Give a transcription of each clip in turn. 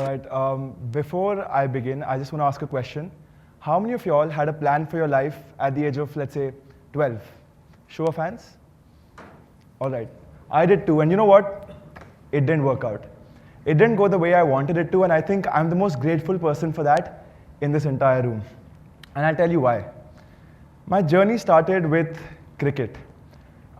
All right, before I begin, I just want to ask a question. How many of y'all had a plan for your life at the age of, let's say, 12? Show of hands? All right, I did too, and you know what? It didn't work out. It didn't go the way I wanted it to, and I think I'm the most grateful person for that in this entire room. And I'll tell you why. My journey started with cricket.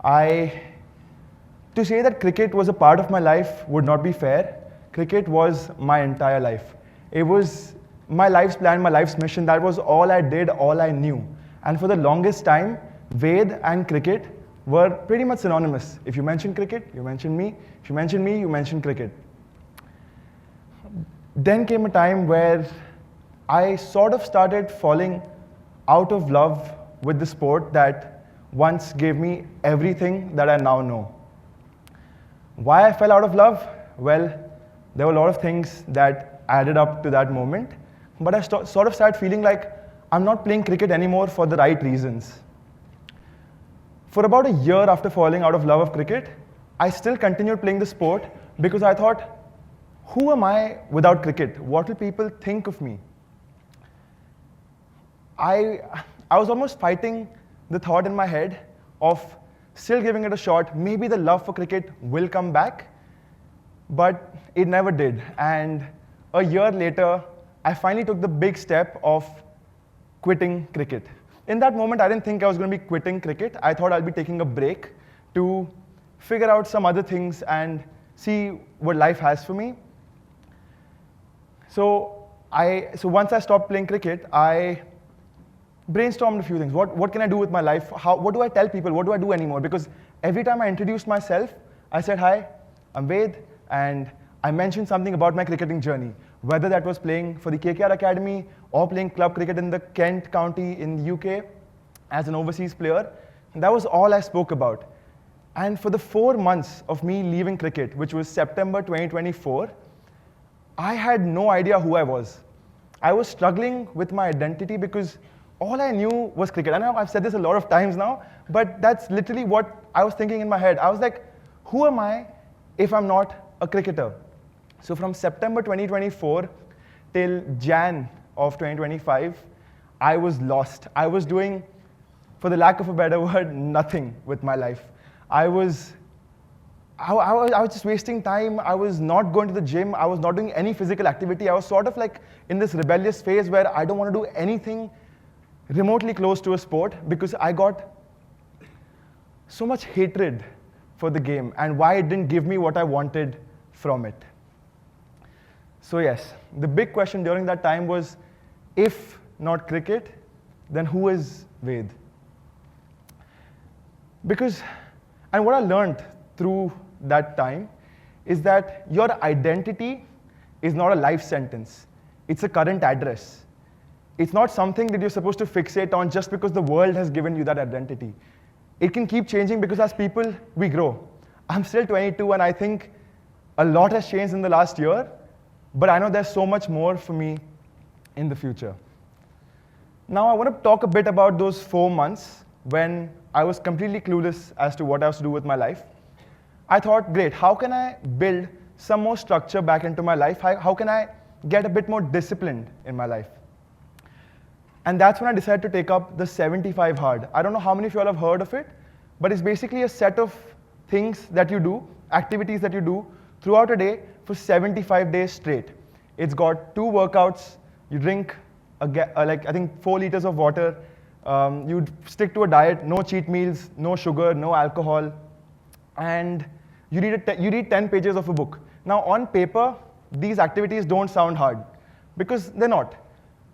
To say that cricket was a part of my life would not be fair. Cricket was my entire life. It was my life's plan, my life's mission. That was all I did, all I knew. And for the longest time, Ved and cricket were pretty much synonymous. If you mention cricket, you mention me. If you mention me, you mention cricket. Then came a time where I sort of started falling out of love with the sport that once gave me everything that I now know. Why I fell out of love? Well, there were a lot of things that added up to that moment, but I sort of started feeling like I'm not playing cricket anymore for the right reasons. For about a year after falling out of love of cricket, I still continued playing the sport because I thought, who am I without cricket? What will people think of me? I was almost fighting the thought in my head of still giving it a shot. Maybe the love for cricket will come back, but it never did. And a year later, I finally took the big step of quitting cricket. In that moment, I didn't think I was going to be quitting cricket. I thought I'll be taking a break to figure out some other things and see what life has for me. So once I stopped playing cricket, I brainstormed a few things. What can I do with my life? What do I tell people? What do I do anymore? Because every time I introduced myself, I said, hi, I'm Ved, and I mentioned something about my cricketing journey, whether that was playing for the KKR Academy or playing club cricket in the Kent County in the UK as an overseas player. That was all I spoke about. And for the 4 months of me leaving cricket, which was September 2024, I had no idea who I was. I was struggling with my identity because all I knew was cricket. I know I've said this a lot of times now, but that's literally what I was thinking in my head. I was like, who am I if I'm not a cricketer? So from September 2024 till Jan of 2025, I was lost. I was doing, for the lack of a better word, nothing with my life. I was just wasting time. I was not going to the gym. I was not doing any physical activity. I was sort of like in this rebellious phase where I don't want to do anything remotely close to a sport because I got so much hatred for the game and why it didn't give me what I wanted from it. So yes, the big question during that time was, if not cricket, then who is Ved? And what I learned through that time is that your identity is not a life sentence. It's a current address. It's not something that you're supposed to fixate on just because the world has given you that identity. It can keep changing because as people, we grow. I'm still 22 and I think a lot has changed in the last year, but I know there's so much more for me in the future. Now I want to talk a bit about those 4 months when I was completely clueless as to what I was to do with my life. I thought, great, how can I build some more structure back into my life? How can I get a bit more disciplined in my life? And that's when I decided to take up the 75 Hard. I don't know how many of you all have heard of it, but it's basically a set of things that you do, activities that you do throughout a day for 75 days straight. It's got 2 workouts. You drink, I think 4 liters of water. You stick to a diet, no cheat meals, no sugar, no alcohol. And you read 10 pages of a book. Now, on paper, these activities don't sound hard because they're not.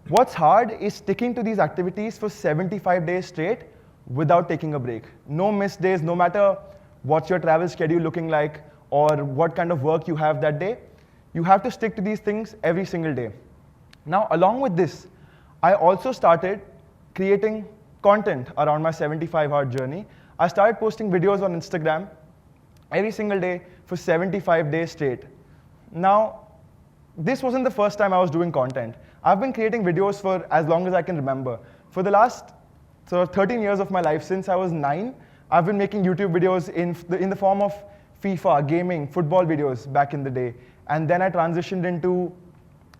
What's hard is sticking to these activities for 75 days straight without taking a break. No missed days, no matter what's your travel schedule looking like or what kind of work you have that day. You have to stick to these things every single day. Now, along with this, I also started creating content around my 75 Hard journey. I started posting videos on Instagram every single day for 75 days straight. Now, this wasn't the first time I was doing content. I've been creating videos for as long as I can remember. For the last 13 years of my life, since I was 9, I've been making YouTube videos in the form of FIFA, gaming, football videos back in the day. And then I transitioned into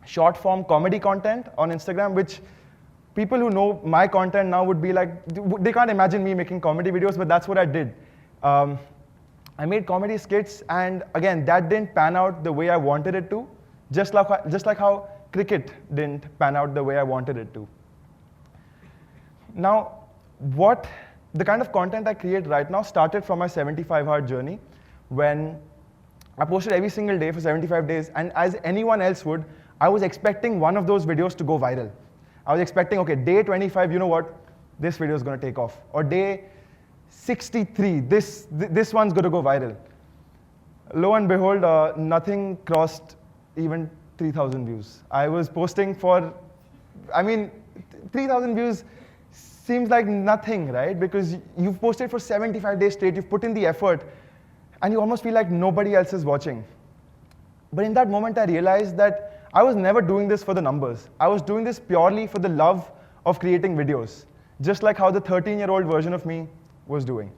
short form comedy content on Instagram, which people who know my content now would be like, they can't imagine me making comedy videos, but that's what I did. I made comedy skits, and again, that didn't pan out the way I wanted it to, just like how cricket didn't pan out the way I wanted it to. Now, the kind of content I create right now started from my 75-hour journey, when I posted every single day for 75 days, and as anyone else would, I was expecting one of those videos to go viral. I was expecting, okay, day 25, you know what, this video is going to take off. Or day 63, this one's going to go viral. Lo and behold, nothing crossed even 3,000 views. I was posting for, 3,000 views seems like nothing, right? Because you've posted for 75 days straight, you've put in the effort, and you almost feel like nobody else is watching. But in that moment, I realized that I was never doing this for the numbers. I was doing this purely for the love of creating videos, just like how the 13-year-old version of me was doing.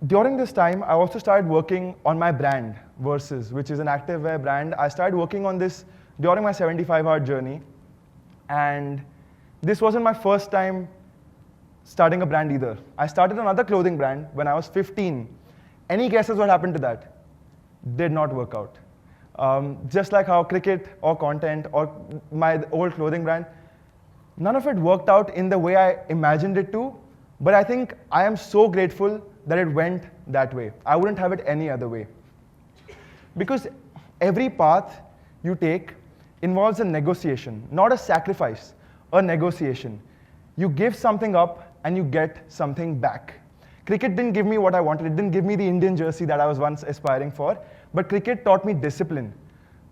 During this time, I also started working on my brand, Versus, which is an activewear brand. I started working on this during my 75-hour journey. And this wasn't my first time starting a brand either. I started another clothing brand when I was 15. Any guesses what happened to that? Did not work out. Just like how cricket or content or my old clothing brand, none of it worked out in the way I imagined it to, but I think I am so grateful that it went that way. I wouldn't have it any other way. Because every path you take involves a negotiation, not a sacrifice, a negotiation. You give something up and you get something back. Cricket didn't give me what I wanted. It didn't give me the Indian jersey that I was once aspiring for, but cricket taught me discipline.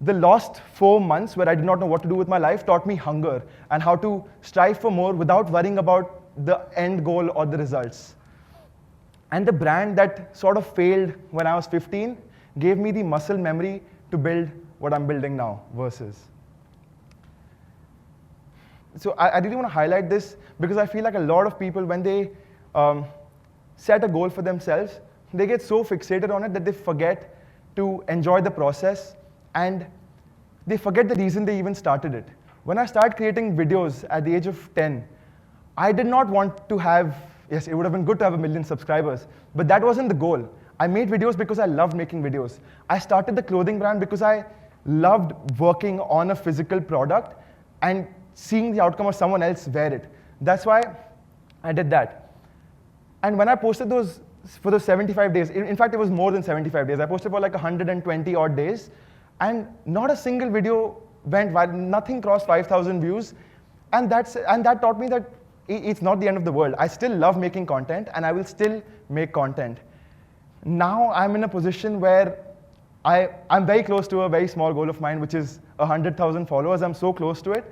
The last 4 months where I did not know what to do with my life taught me hunger and how to strive for more without worrying about the end goal or the results. And the brand that sort of failed when I was 15 gave me the muscle memory to build what I'm building now, Versus. So I really want to highlight this because I feel like a lot of people, when they set a goal for themselves, they get so fixated on it that they forget to enjoy the process, and they forget the reason they even started it. When I started creating videos at the age of 10, I did not want to have, yes, it would have been good to have 1 million subscribers, but that wasn't the goal. I made videos because I loved making videos. I started the clothing brand because I loved working on a physical product and seeing the outcome of someone else wear it. That's why I did that. And when I posted those for those 75 days, in fact, it was more than 75 days. I posted for like 120 odd days, and not a single video went viral. Nothing crossed 5,000 views, and that taught me that it's not the end of the world. I still love making content, and I will still make content. Now I'm in a position where I'm very close to a very small goal of mine, which is 100,000 followers. I'm so close to it,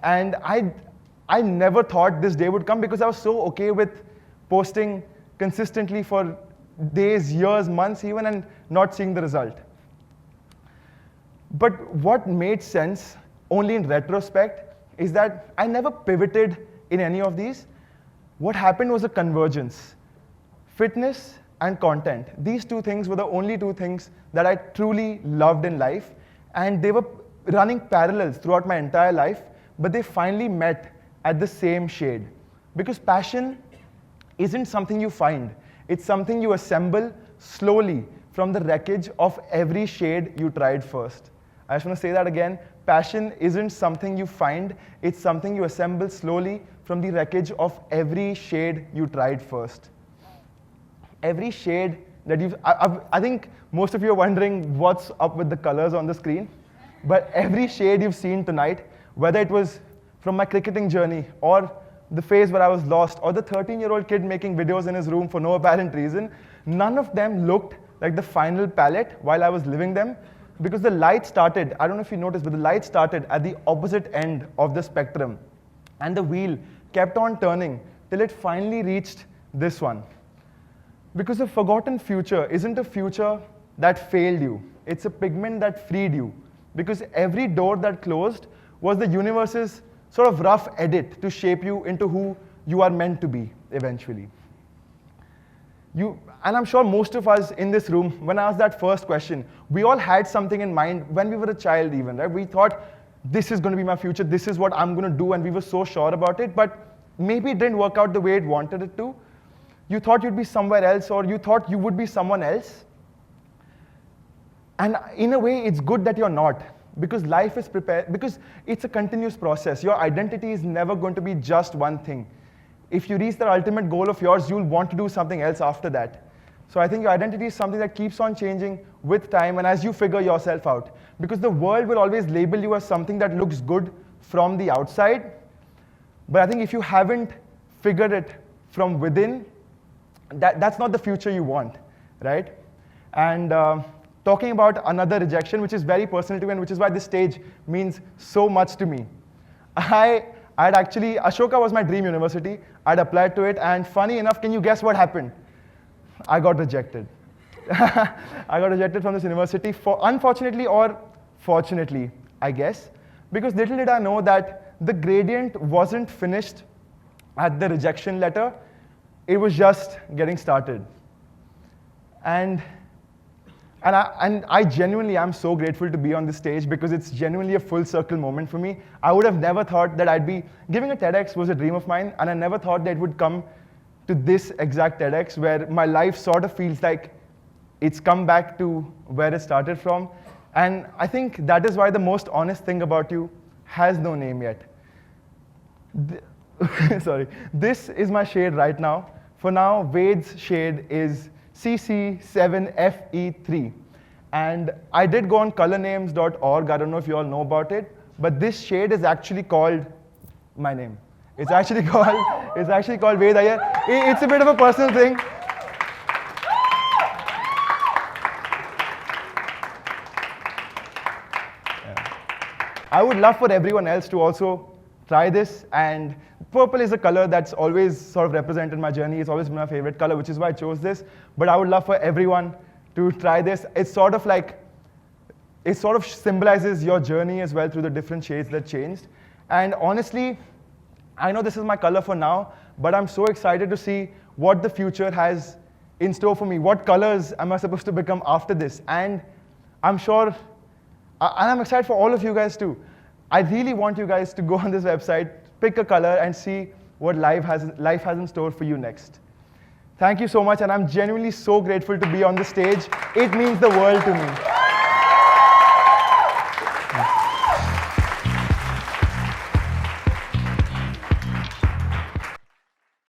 and I never thought this day would come because I was so okay with posting consistently for days, years, months even, and not seeing the result. But what made sense, only in retrospect, is that I never pivoted in any of these. What happened was a convergence. Fitness and content. These two things were the only two things that I truly loved in life, and they were running parallels throughout my entire life, but they finally met at the same shade. Because passion isn't something you find. It's something you assemble slowly from the wreckage of every shade you tried first. I just want to say that again. Passion isn't something you find. It's something you assemble slowly from the wreckage of every shade you tried first. Every shade that you've... I think most of you are wondering what's up with the colors on the screen. But every shade you've seen tonight, whether it was from my cricketing journey or the phase where I was lost, or the 13-year-old kid making videos in his room for no apparent reason, none of them looked like the final palette while I was living them, because the light started, I don't know if you noticed, but the light started at the opposite end of the spectrum. And the wheel kept on turning till it finally reached this one. Because a forgotten future isn't a future that failed you. It's a pigment that freed you. Because every door that closed was the universe's sort of rough edit to shape you into who you are meant to be eventually. And I'm sure most of us in this room, when I asked that first question, we all had something in mind when we were a child even, right? We thought, this is going to be my future, this is what I'm going to do, and we were so sure about it, but maybe it didn't work out the way it wanted it to. You thought you'd be somewhere else, or you thought you would be someone else. And in a way, it's good that you're not, because life is prepared, because it's a continuous process. Your identity is never going to be just one thing. If you reach the ultimate goal of yours, you'll want to do something else after that. So I think your identity is something that keeps on changing with time and as you figure yourself out. Because the world will always label you as something that looks good from the outside. But I think if you haven't figured it from within, that's not the future you want, right? And talking about another rejection, which is very personal to me, and which is why this stage means so much to me. Ashoka was my dream university. I'd applied to it, and funny enough, can you guess what happened? I got rejected. I got rejected from this university, unfortunately or fortunately, I guess, because little did I know that the gradient wasn't finished at the rejection letter. It was just getting started. And I genuinely am so grateful to be on this stage because it's genuinely a full circle moment for me. I would have never thought that I'd be giving a TEDx was a dream of mine, and I never thought that it would come to this exact TEDx where my life sort of feels like it's come back to where it started from. And I think that is why the most honest thing about you has no name yet. Sorry. This is my shade right now. For now, Ved's shade is CC7FE3. And I did go on colornames.org. I don't know if you all know about it, but this shade is actually called my name. It's actually called Ved Iyer. It's a bit of a personal thing. I would love for everyone else to also try this, and purple is a color that's always sort of represented my journey. It's always been my favorite color, which is why I chose this. But I would love for everyone to try this. It sort of symbolizes your journey as well through the different shades that changed. And honestly, I know this is my color for now, but I'm so excited to see what the future has in store for me. What colors am I supposed to become after this? And I'm sure, and I'm excited for all of you guys too. I really want you guys to go on this website, pick a color, and see what life has in store for you next. Thank you so much, and I'm genuinely so grateful to be on the stage. It means the world to me.